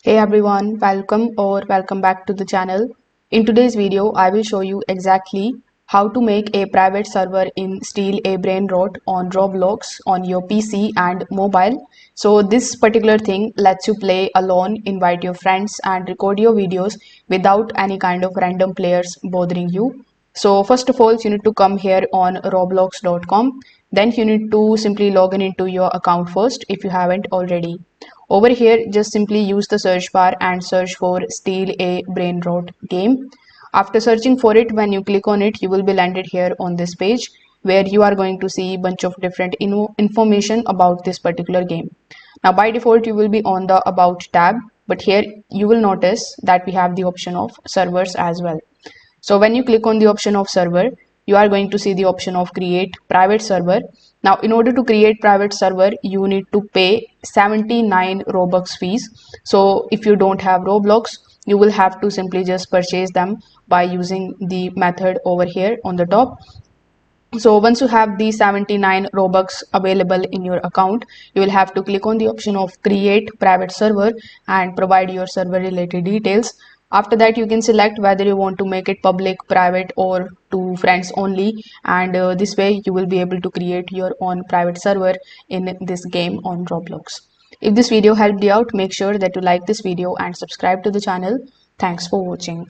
Hey everyone, welcome back to the channel. In today's video, I will show you exactly how to make a private server in Steal a Brainrot on Roblox on your PC and mobile. So this particular thing lets you play alone, invite your friends and record your videos without any kind of random players bothering you. So first of all, you need to come here on roblox.com. Then you need to simply log in into your account first if you haven't already. Over here, just simply use the search bar and search for Steal a Brainrot game. After searching for it, when you click on it, you will be landed here on this page where you are going to see a bunch of different information about this particular game. Now, by default, you will be on the About tab, but here you will notice that we have the option of servers as well. So when you click on the option of server, you are going to see the option of create private server. Now, in order to create private server, you need to pay 79 Robux fees. So if you don't have Roblox, you will have to simply just purchase them by using the method over here on the top. So once you have the 79 Robux available in your account, you will have to click on the option of create private server and provide your server related details. After that, you can select whether you want to make it public, private or to friends only, and this way you will be able to create your own private server in this game on Roblox. If this video helped you out, make sure that you like this video and subscribe to the channel. Thanks for watching.